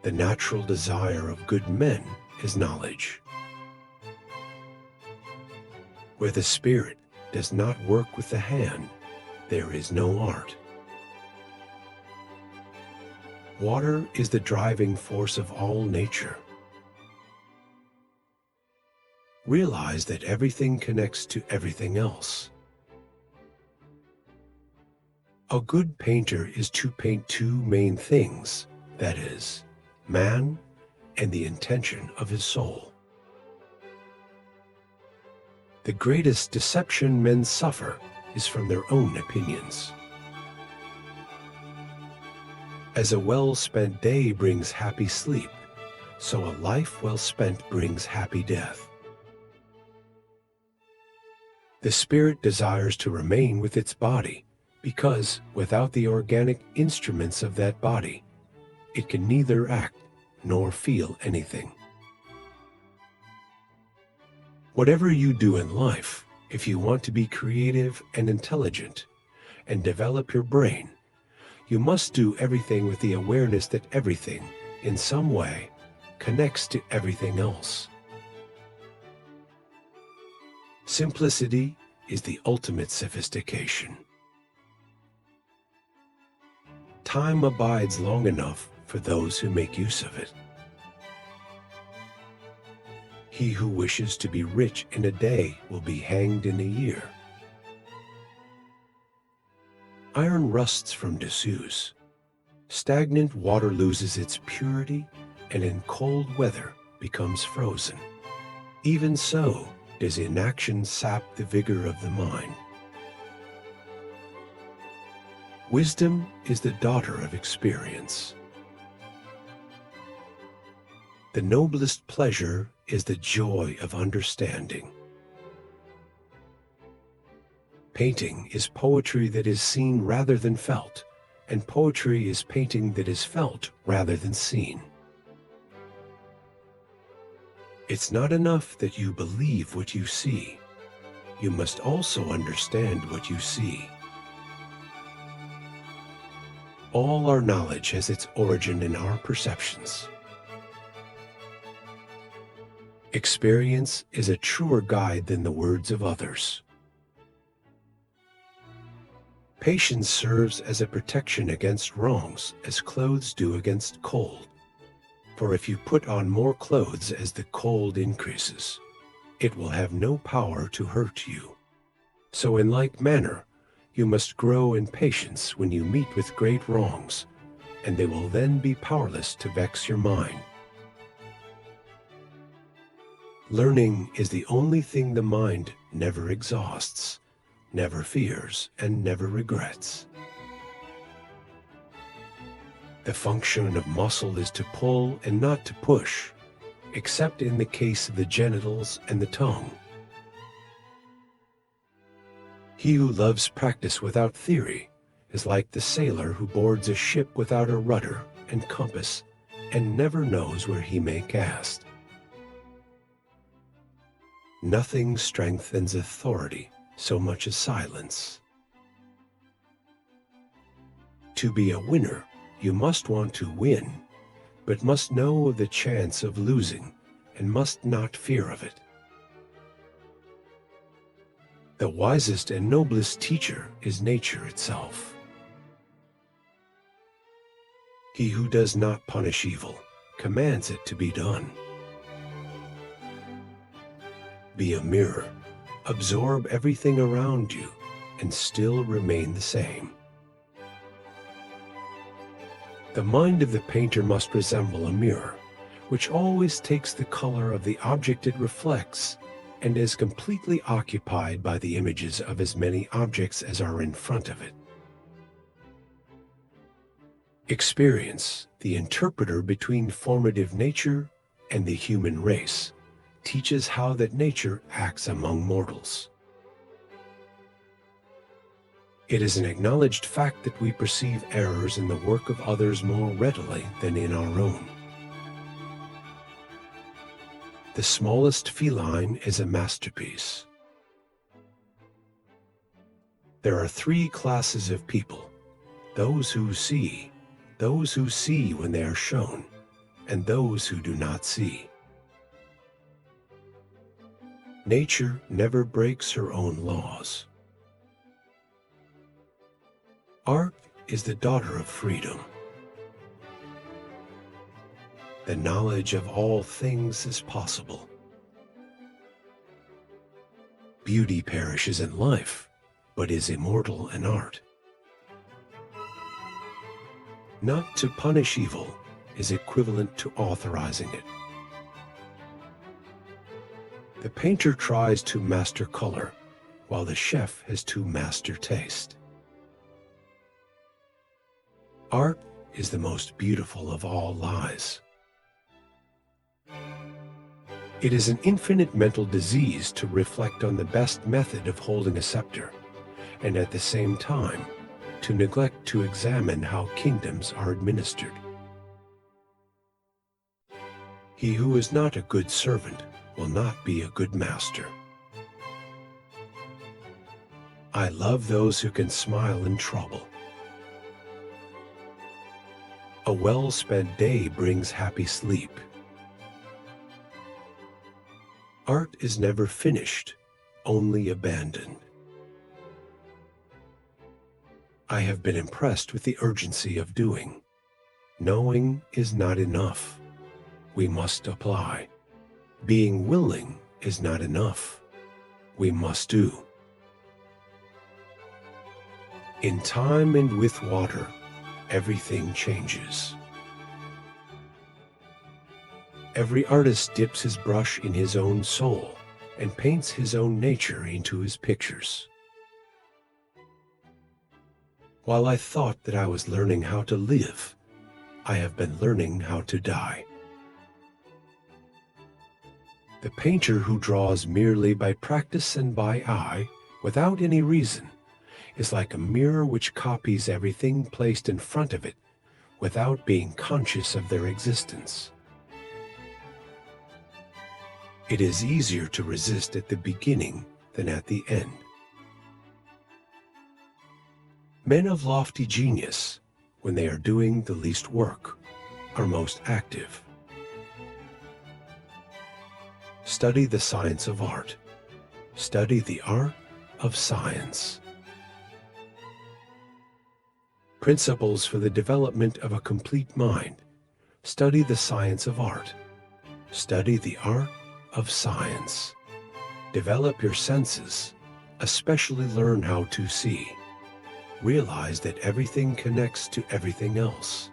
The natural desire of good men is knowledge. Where the spirit does not work with the hand, there is no art. Water is the driving force of all nature. Realize that everything connects to everything else. A good painter is to paint two main things, that is, man and the intention of his soul. The greatest deception men suffer is from their own opinions. As a well-spent day brings happy sleep, so a life well spent brings happy death. The spirit desires to remain with its body, because without the organic instruments of that body, it can neither act nor feel anything. Whatever you do in life, if you want to be creative and intelligent and develop your brain, you must do everything with the awareness that everything, in some way, connects to everything else. Simplicity is the ultimate sophistication. Time abides long enough for those who make use of it. He who wishes to be rich in a day will be hanged in a year. Iron rusts from disuse. Stagnant water loses its purity and in cold weather becomes frozen. Even so does inaction sap the vigor of the mind. Wisdom is the daughter of experience. The noblest pleasure is the joy of understanding. Painting is poetry that is seen rather than felt, and poetry is painting that is felt rather than seen. It's not enough that you believe what you see. You must also understand what you see. All our knowledge has its origin in our perceptions. Experience is a truer guide than the words of others. Patience serves as a protection against wrongs as clothes do against cold. For if you put on more clothes as the cold increases, it will have no power to hurt you. So in like manner, you must grow in patience when you meet with great wrongs, and they will then be powerless to vex your mind. Learning is the only thing the mind never exhausts, never fears, and never regrets. The function of muscle is to pull and not to push, except in the case of the genitals and the tongue. He who loves practice without theory is like the sailor who boards a ship without a rudder and compass and never knows where he may cast. Nothing strengthens authority so much as silence. To be a winner, you must want to win, but must know of the chance of losing and must not fear of it. The wisest and noblest teacher is nature itself. He who does not punish evil commands it to be done. Be a mirror, absorb everything around you, and still remain the same. The mind of the painter must resemble a mirror, which always takes the color of the object it reflects and is completely occupied by the images of as many objects as are in front of it. Experience, the interpreter between formative nature and the human race, teaches how that nature acts among mortals. It is an acknowledged fact that we perceive errors in the work of others more readily than in our own. The smallest feline is a masterpiece. There are three classes of people: those who see when they are shown, and those who do not see. Nature never breaks her own laws. Art is the daughter of freedom. The knowledge of all things is possible. Beauty perishes in life, but is immortal in art. Not to punish evil is equivalent to authorizing it. The painter tries to master color, while the chef has to master taste. Art is the most beautiful of all lies. It is an infinite mental disease to reflect on the best method of holding a scepter, and at the same time, to neglect to examine how kingdoms are administered. He who is not a good servant will not be a good master. I love those who can smile in trouble. A well-spent day brings happy sleep. Art is never finished, only abandoned. I have been impressed with the urgency of doing. Knowing is not enough. We must apply. Being willing is not enough. We must do. In time and with water, everything changes. Every artist dips his brush in his own soul and paints his own nature into his pictures. While I thought that I was learning how to live, I have been learning how to die. The painter who draws merely by practice and by eye, without any reason, is like a mirror which copies everything placed in front of it without being conscious of their existence. It is easier to resist at the beginning than at the end. Men of lofty genius, when they are doing the least work, are most active. Study the science of art. Study the art of science. Principles for the development of a complete mind. Study the science of art. Study the art of science. Develop your senses, especially learn how to see. Realize that everything connects to everything else.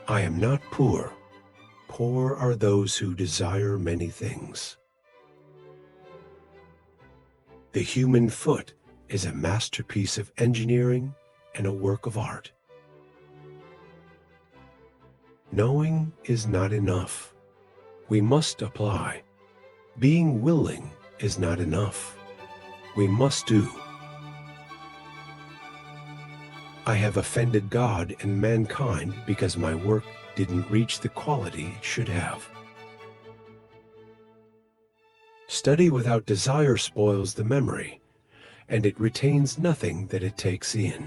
I am not poor. Poor are those who desire many things. The human foot is a masterpiece of engineering and a work of art. Knowing is not enough. We must apply. Being willing is not enough. We must do. I have offended God and mankind because my work didn't reach the quality it should have. Study without desire spoils the memory, and it retains nothing that it takes in.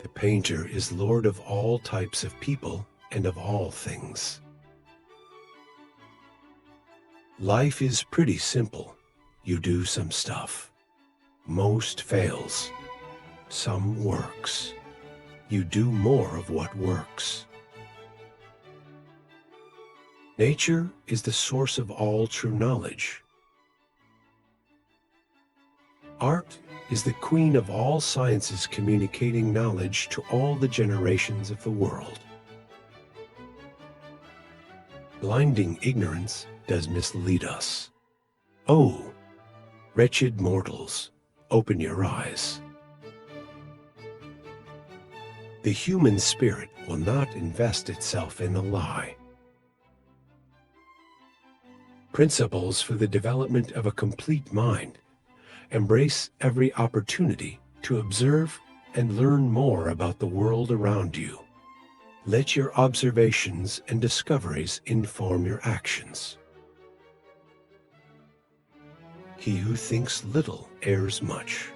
The painter is lord of all types of people and of all things. Life is pretty simple. You do some stuff. Most fails. Some works. You do more of what works. Nature is the source of all true knowledge. Art is the queen of all sciences, communicating knowledge to all the generations of the world. Blinding ignorance does mislead us. Oh, wretched mortals, open your eyes. The human spirit will not invest itself in a lie. Principles for the development of a complete mind. Embrace every opportunity to observe and learn more about the world around you. Let your observations and discoveries inform your actions. He who thinks little errs much.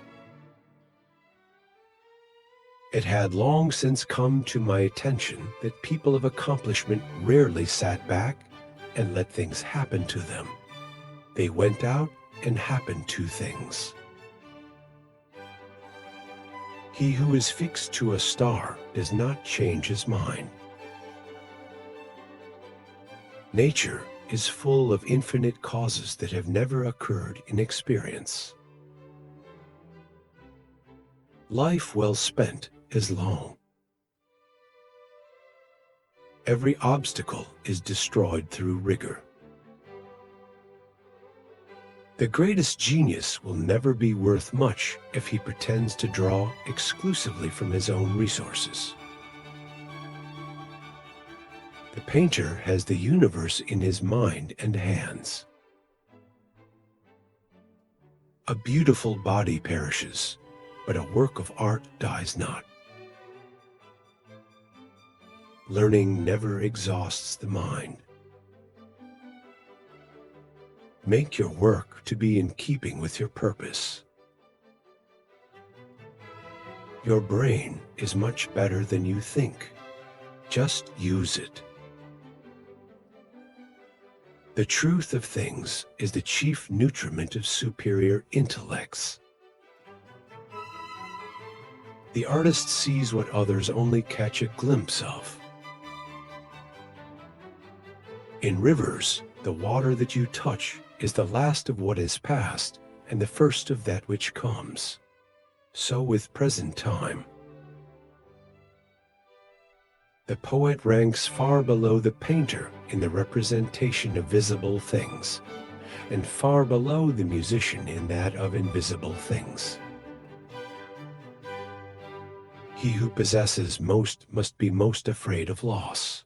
It had long since come to my attention that people of accomplishment rarely sat back and let things happen to them. They went out and happened to things. He who is fixed to a star does not change his mind. Nature is full of infinite causes that have never occurred in experience. Life well spent is long. Every obstacle is destroyed through rigor. The greatest genius will never be worth much if he pretends to draw exclusively from his own resources. The painter has the universe in his mind and hands. A beautiful body perishes, but a work of art dies not. Learning never exhausts the mind. Make your work to be in keeping with your purpose. Your brain is much better than you think. Just use it. The truth of things is the chief nutriment of superior intellects. The artist sees what others only catch a glimpse of. In rivers, the water that you touch is the last of what is past and the first of that which comes. So with present time. The poet ranks far below the painter in the representation of visible things, and far below the musician in that of invisible things. He who possesses most must be most afraid of loss.